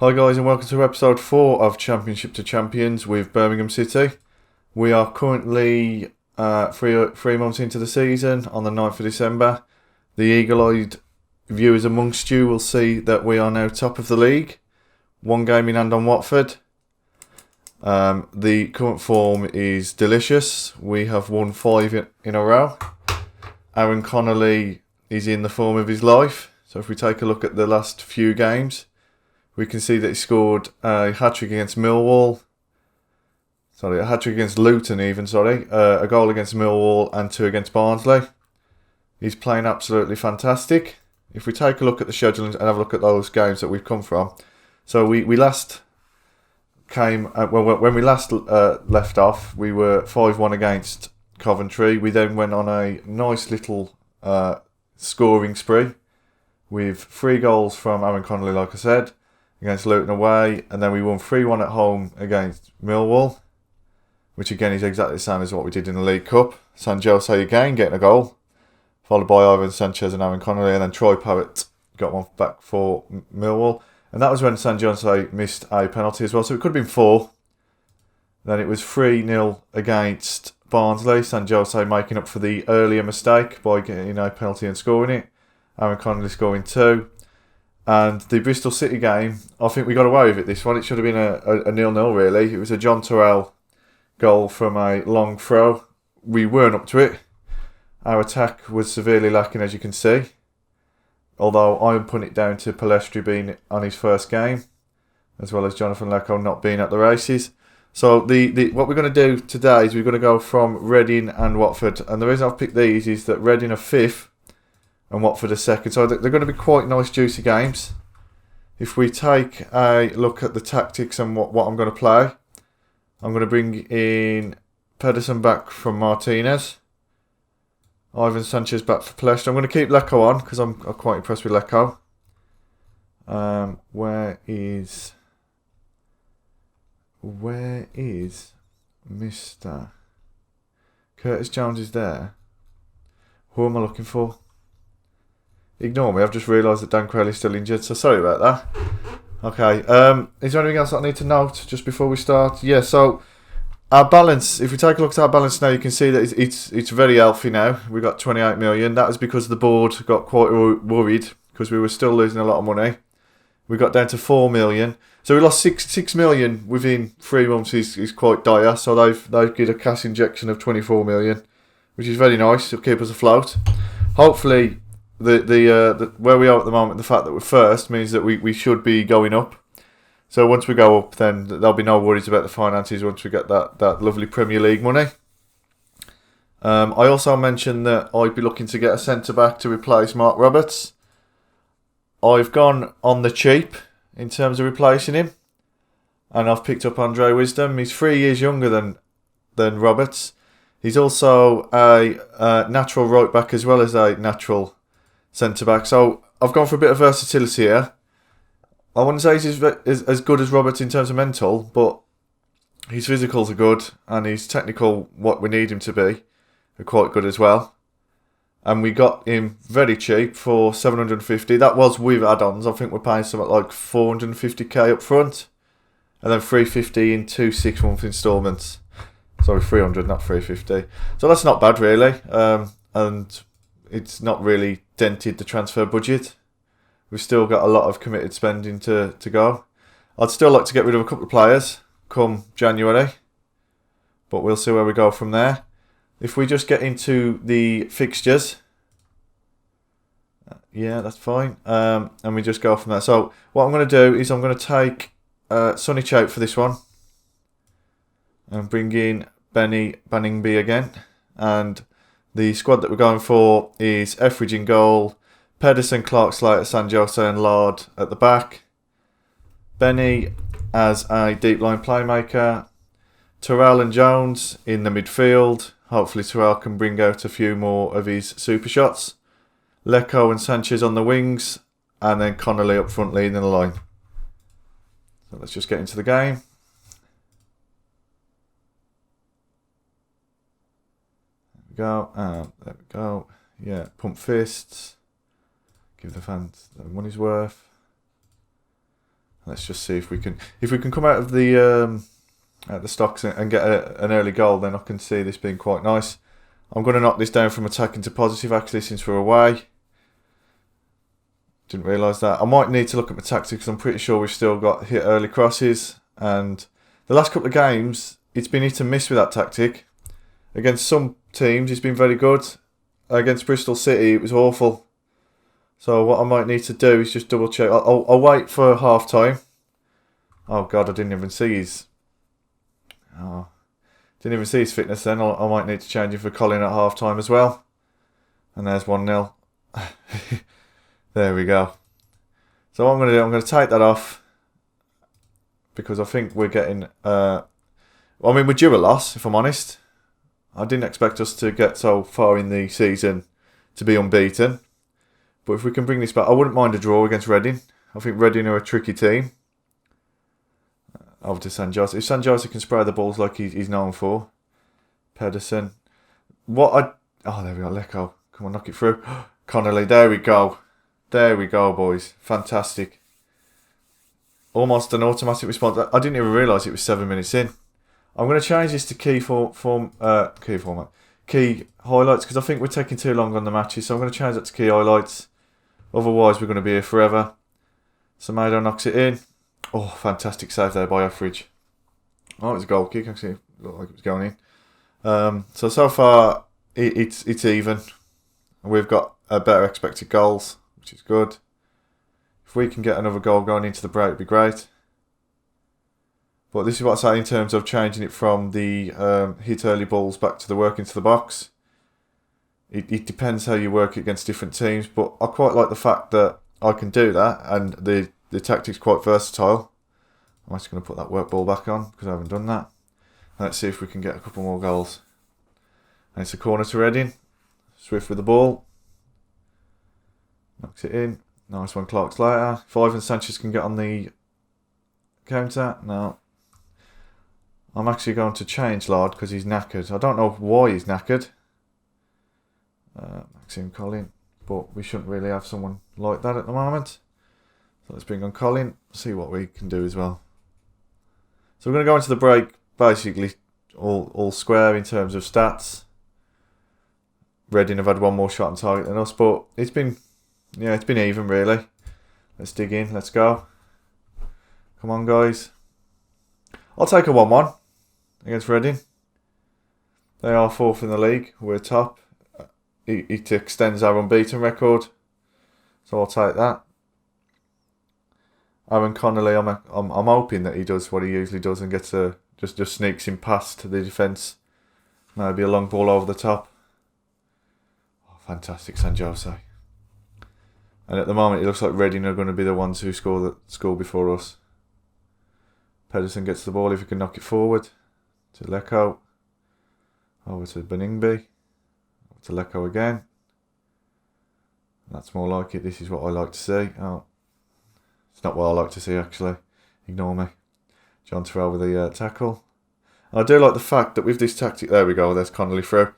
Hi guys and welcome to episode 4 of Championship to Champions with Birmingham City. We are currently three months into the season on the 9th of December. The eagle-eyed viewers amongst you will see that we are now top of the league. One game in hand on Watford. The current form is delicious. We have won 5 in a row. Aaron Connolly is in the form of his life. So if we take a look at the last few games, we can see that he scored a hat-trick against Millwall. A hat-trick against Luton even, a goal against Millwall and 2 against Barnsley. He's playing absolutely fantastic. If we take a look at the schedule and have a look at those games that we've come from. So we last came, when we last left off, we were 5-1 against Coventry. We then went on a nice little scoring spree with 3 goals from Aaron Connolly, like I said, against Luton away, and then we won 3-1 at home against Millwall, which again is exactly the same as what we did in the League Cup. San Jose again getting a goal, followed by Ivan Sanchez and Aaron Connolly, and then Troy Parrott got one back for Millwall. And that was when San Jose missed a penalty as well, so it could have been 4. Then it was 3-0 against Barnsley, San Jose making up for the earlier mistake by getting a penalty and scoring it. Aaron Connolly scoring 2. And the Bristol City game, I think we got away with it this one. It should have been a 0-0 really. It was a John Terrell goal from a long throw. We weren't up to it. Our attack was severely lacking, as you can see. Although I'm putting it down to Palestri being on his first game, as well as Jonathan Lecco not being at the races. So what we're going to do today is we're going to go from Reading and Watford. And the reason I've picked these is that Reading are 5th and Watford are 2nd. So they're going to be quite nice, juicy games. If we take a look at the tactics and what I'm going to play, I'm going to bring in Pedersen back from Martinez. Ivan Sanchez back for Palestra. I'm going to keep Lecco on because I'm quite impressed with Lecco. Where is Mr. Curtis Jones is there. Who am I looking for? Ignore me, I've just realised that Dan Crowley's still injured, so sorry about that. Okay, is there anything else that I need to note just before we start? Yeah, so our balance, if we take a look at our balance now, you can see that it's very healthy now. We got 28 million. That was because the board got quite worried because we were still losing a lot of money. We got down to 4 million. So we lost 6 million within 3 months is quite dire. So they've given a cash injection of 24 million, which is very nice to keep us afloat. Hopefully, the where we are at the moment, the fact that we're first means that we should be going up. So once we go up, then there'll be no worries about the finances once we get that lovely Premier League money. I also mentioned that I'd be looking to get a centre-back to replace Mark Roberts. I've gone on the cheap in terms of replacing him. And I've picked up Andre Wisdom. He's 3 years younger than Roberts. He's also a natural right-back as well as a natural centre-back. So I've gone for a bit of versatility here. I wouldn't say he's as good as Roberts in terms of mental, but his physicals are good and his technical, what we need him to be, are quite good as well. And we got him very cheap for 750. That was with add-ons. I think we're paying something like 450k up front, and then 350 in 2 6-month instalments. Sorry, 300, not 350. So that's not bad really, and it's not really dented the transfer budget. We've still got a lot of committed spending to go. I'd still like to get rid of a couple of players come January, but we'll see where we go from there. If we just get into the fixtures, yeah, that's fine, and we just go from there. So what I'm going to do is I'm going to take Sonny Choate for this one and bring in Benny Banningby again. And the squad that we're going for is Etheridge in goal, Pedersen, Clark, Slater, San Jose and Lard at the back. Benny as a deep line playmaker. Terrell and Jones in the midfield. Hopefully Terrell can bring out a few more of his super shots. Lecco and Sanchez on the wings. And then Connolly up front leading the line. So let's just get into the game. There we go. There we go. Yeah, pump fists. Give the fans their money's worth. Let's just see if we can come out of the stocks and get an early goal. Then I can see this being quite nice. I'm going to knock this down from attacking to positive actually, since we're away. Didn't realise that. I might need to look at my tactics. I'm pretty sure we've still got hit early crosses, and the last couple of games it's been hit and miss with that tactic. Against some teams it's been very good. Against Bristol City it was awful. So what I might need to do is just double check. I'll wait for half time. Oh God, I didn't even see his fitness then. I might need to change him for Colin at half time as well. And there's 1-0. There we go. So what I'm going to do, I'm going to take that off, because I think we're getting... we're due a loss, if I'm honest. I didn't expect us to get so far in the season to be unbeaten. But if we can bring this back, I wouldn't mind a draw against Reading. I think Reading are a tricky team. Over to San Jose. If San Jose can spray the balls like he's known for. Pedersen. Oh, there we go. Let go. Come on, knock it through. Connolly. There we go. There we go, boys. Fantastic. Almost an automatic response. I didn't even realise it was 7 minutes in. I'm going to change this to key highlights, because I think we're taking too long on the matches. So I'm going to change that to key highlights. Otherwise, we're going to be here forever. Semedo knocks it in. Oh, fantastic save there by Etheridge. Oh, it was a goal kick. Actually, it looked like it was going in. So far, it's even. We've got a better expected goals, which is good. If we can get another goal going into the break, it'd be great. But this is what I say in terms of changing it from the hit early balls back to the work into the box. It depends how you work against different teams, but I quite like the fact that I can do that, and the tactic's quite versatile. I'm just going to put that work ball back on because I haven't done that. And let's see if we can get a couple more goals. And it's a corner to Reading. Swift with the ball. Knocks it in. Nice one, Clark Slater. If Ivan Sanchez can get on the counter. No. I'm actually going to change Lard because he's knackered. I don't know why he's knackered. Maxime Colin. But we shouldn't really have someone like that at the moment. So let's bring on Colin. See what we can do as well. So we're going to go into the break basically all square in terms of stats. Reading have had one more shot on target than us, but it's been even really. Let's dig in. Let's go. Come on, guys. I'll take a 1-1 against Reading. They are fourth in the league. We're top. It extends our unbeaten record, so I'll take that. Aaron Connolly, I'm hoping that he does what he usually does and gets just sneaks him past the defence. Maybe a long ball over the top. Oh, fantastic, San Jose. And at the moment, it looks like Reading are going to be the ones who score before us. Pedersen gets the ball if he can knock it forward to Lecco. Over to Beningby. Over to Lecco again. That's more like it. This is what I like to see. Oh, it's not what I like to see actually. Ignore me. John Terrell with the tackle. And I do like the fact that with this tactic, there we go. There's Connolly through.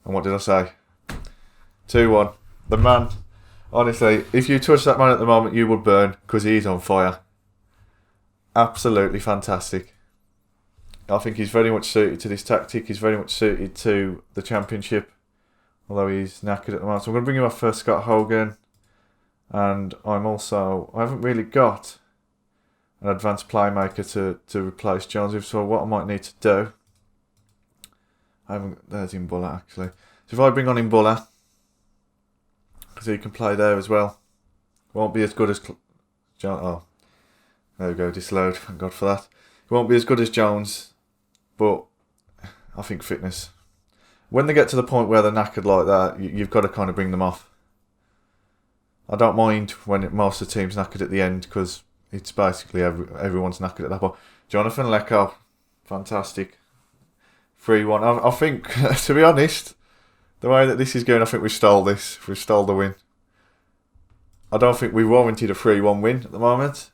And what did I say? 2-1. The man. Honestly, if you touch that man at the moment, you would burn because he's on fire. Absolutely fantastic. I think he's very much suited to this tactic. He's very much suited to the Championship, although he's knackered at the moment. So I'm going to bring him off for Scott Hogan. And I haven't really got an advanced playmaker to replace Jones with. So what I might need to do, there's Imbulla actually. So if I bring on Imbulla, because he can play there as well. Won't be as good as there we go, disallowed. Thank God for that. He won't be as good as Jones, but I think fitness. When they get to the point where they're knackered like that, you've got to kind of bring them off. I don't mind when most of the team's knackered at the end because it's basically everyone's knackered at that point. Jonathan Lecco, fantastic. 3-1. I think, to be honest, the way that this is going, I think we stole this. We stole the win. I don't think we warranted a 3-1 win at the moment.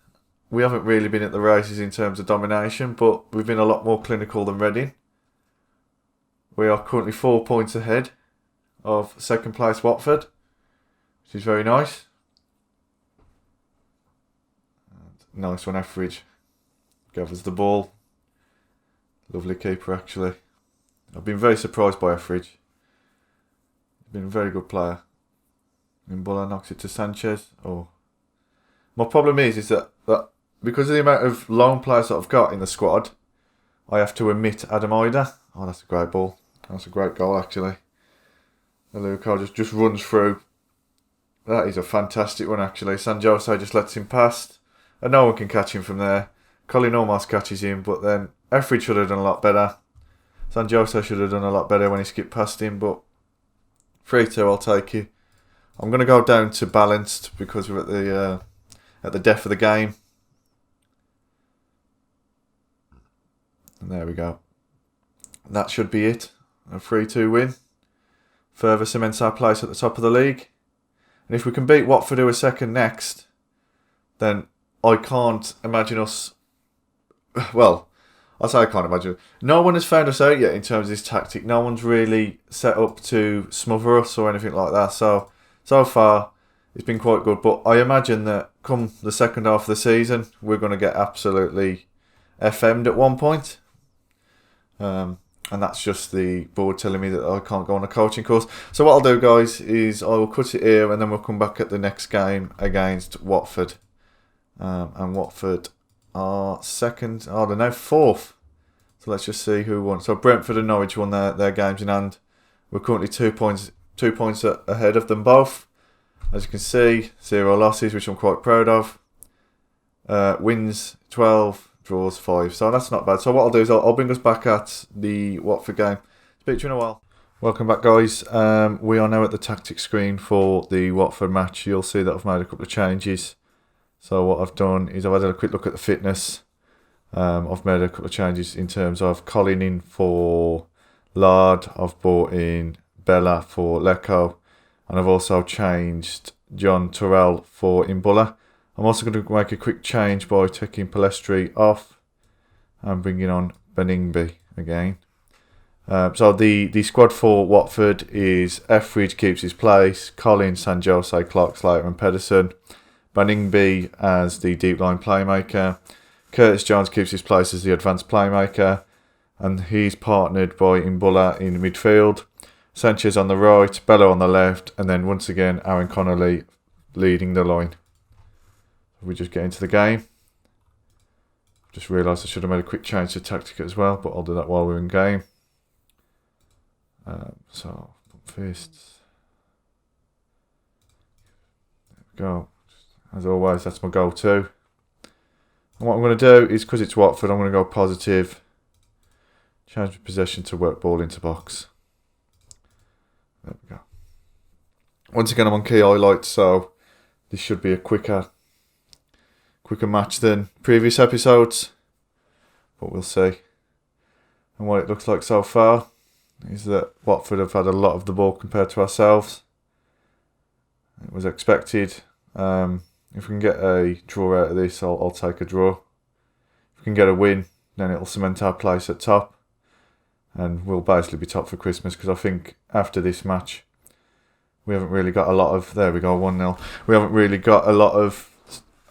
We haven't really been at the races in terms of domination, but we've been a lot more clinical than Reading. We are currently 4 points ahead of second place Watford, which is very nice. And Nice one, Etheridge. Gathers the ball. Lovely keeper, actually. I've been very surprised by Etheridge. He's been a very good player. Mbula knocks it to Sanchez. Oh. My problem is that because of the amount of lone players that I've got in the squad, I have to omit Adam Ida. Oh, that's a great ball. That's a great goal, actually. Luca just runs through. That is a fantastic one, actually. San Jose just lets him past. And no one can catch him from there. Colin almost catches him, but then Etheridge should have done a lot better. San Jose should have done a lot better when he skipped past him, but 3-2, I'll take it. I'm going to go down to balanced because we're at the death of the game. And there we go. That should be it. A 3-2 win. Further cements our place at the top of the league. And if we can beat Watford, who are second next, then I can't imagine us... Well, I say I can't imagine. No one has found us out yet in terms of this tactic. No one's really set up to smother us or anything like that. So far, it's been quite good. But I imagine that come the second half of the season, we're going to get absolutely FM'd at one point. And that's just the board telling me that I can't go on a coaching course. So what I'll do, guys, is I will cut it here and then we'll come back at the next game against Watford. And Watford are second. Oh, they're now fourth. So let's just see who won. So Brentford and Norwich won their games in hand. We're currently 2 points ahead of them both. As you can see, 0 losses, which I'm quite proud of. Wins 12. Draws 5, so that's not bad. So what I'll do is I'll bring us back at the Watford game. Speak to you in a while. Welcome back, guys. We are now at the tactics screen for the Watford match. You'll see that I've made a couple of changes. So what I've done is I've had a quick look at the fitness. I've made a couple of changes in terms of Colin in for Lard. I've brought in Bella for Lecco, and I've also changed John Terrell for Mbula. I'm also going to make a quick change by taking Palestri off and bringing on Beningby again. So the squad for Watford is Etheridge keeps his place, Colin, San Jose, Clark, Slater and Pedersen. Beningby as the deep line playmaker. Curtis Jones keeps his place as the advanced playmaker. And he's partnered by Mbula in midfield. Sanchez on the right, Bello on the left. And then once again, Aaron Connolly leading the line. We just get into the game. Just realised I should have made a quick change to tactic as well, but I'll do that while we're in game. So, fists. There we go. As always, that's my go-to. And what I'm going to do is, because it's Watford, I'm going to go positive. Change the possession to work ball into box. There we go. Once again, I'm on key highlights, so this should be a quicker match than previous episodes, but we'll see. And what it looks like so far is that Watford have had a lot of the ball compared to ourselves. It was expected. If we can get a draw out of this, I'll take a draw. If we can get a win, then it'll cement our place at top, and we'll basically be top for Christmas, because I think after this match we haven't really got a lot of... There we go, 1-0. We haven't really got a lot of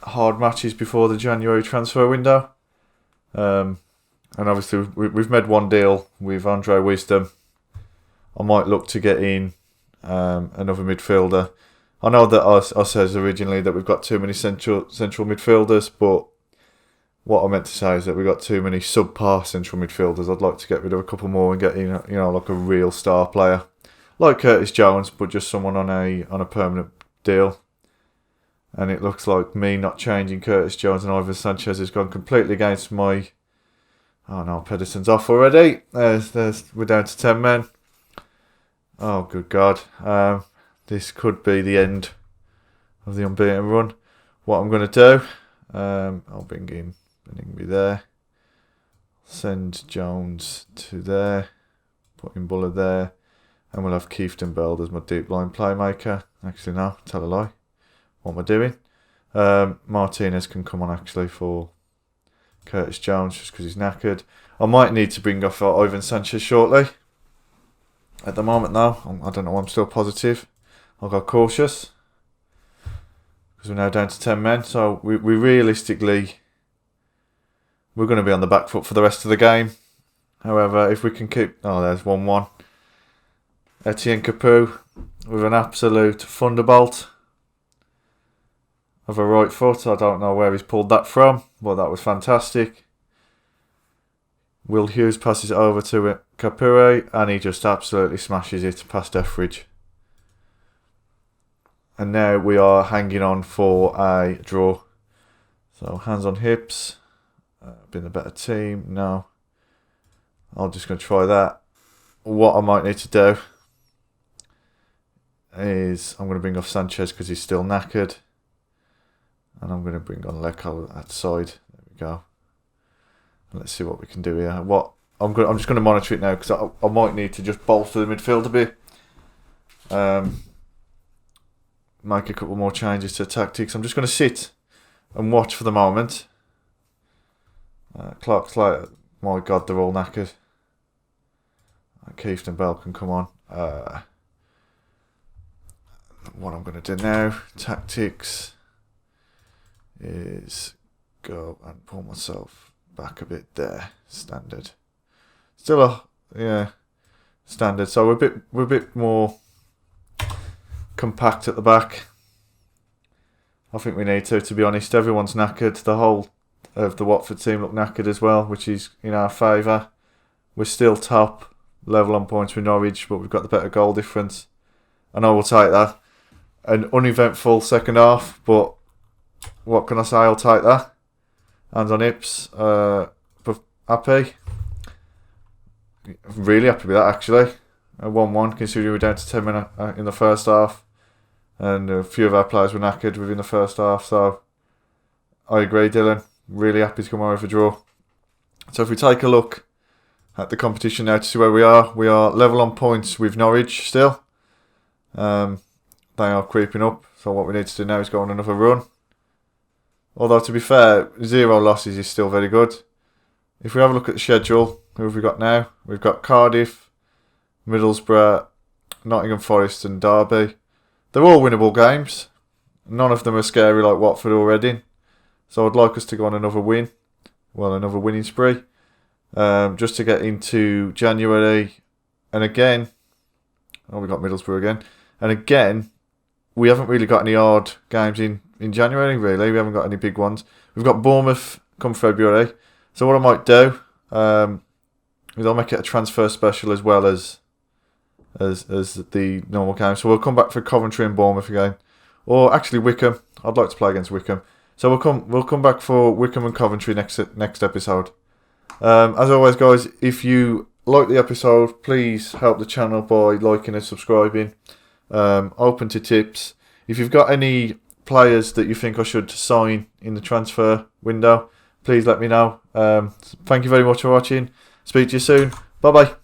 hard matches before the January transfer window, and obviously we've made one deal with Andre Wisdom. I might look to get in another midfielder. I know that I said originally that we've got too many central midfielders, but what I meant to say is that we've got too many subpar central midfielders. I'd like to get rid of a couple more and get in, like a real star player, like Curtis Jones, but just someone on a permanent deal. And it looks like me not changing Curtis Jones and Ivan Sanchez has gone completely against my... Oh no, Pedersen's off already. We're down to 10 men. Oh, good God. This could be the end of the unbeaten run. What I'm going to do, I'll bring in Beningby there. Send Jones to there. Put in Buller there. And we'll have Keefton Bell as my deep line playmaker. Actually, no, tell a lie. What am I doing? Martinez can come on actually for Curtis Jones just because he's knackered. I might need to bring off Ivan Sanchez shortly. At the moment, though, I don't know. I'm still positive. I'll go cautious because because we're now down to 10 men. So we realistically, we're going to be on the back foot for the rest of the game. However, if we can keep... Oh, there's 1-1. Etienne Capoue with an absolute thunderbolt of a right foot. I don't know where he's pulled that from, but that was fantastic. Will Hughes passes it over to Capoue, and he just absolutely smashes it past Etheridge. And now we are hanging on for a draw. So hands on hips. Been the better team. No. I'm just going to try that. What I might need to do is I'm going to bring off Sanchez because he's still knackered. And I'm going to bring on Lecco at side. There we go. Let's see what we can do here. I'm just going to monitor it now because I might need to just bolster the midfield a bit. Make a couple more changes to tactics. I'm just going to sit and watch for the moment. Clark's like, my God, they're all knackered. Keith and Bell can come on. What I'm going to do now, tactics, is go and pull myself back a bit there. Standard. Still standard. So we're a bit more compact at the back. I think we need to be honest. Everyone's knackered. The whole of the Watford team look knackered as well, which is in our favour. We're still top level on points with Norwich, but we've got the better goal difference. I know we'll take that. An uneventful second half, but what can I say? I'll take that. Hands on hips. Happy. Really happy with that actually. 1-1, considering we're down to 10 minutes in the first half. And a few of our players were knackered within the first half. So I agree, Dylan. Really happy to come away with a draw. So if we take a look at the competition now to see where we are level on points with Norwich still. They are creeping up. So what we need to do now is go on another run. Although to be fair, 0 losses is still very good. If we have a look at the schedule, who have we got now? We've got Cardiff, Middlesbrough, Nottingham Forest and Derby. They're all winnable games. None of them are scary like Watford or Reading. So I'd like us to go on another win. Well, another winning spree. Just to get into January. And again, we got Middlesbrough again. And again, we haven't really got any hard games in January, really. We haven't got any big ones. We've got Bournemouth come February. So what I might do is I'll make it a transfer special as well as the normal game. So we'll come back for Coventry and Bournemouth again. Or actually Wickham. I'd like to play against Wickham. So we'll come back for Wickham and Coventry next episode. As always, guys, if you like the episode, please help the channel by liking and subscribing. Open to tips. If you've got any players that you think I should sign in the transfer window, please let me know. Thank you very much for watching. Speak to you soon. Bye bye.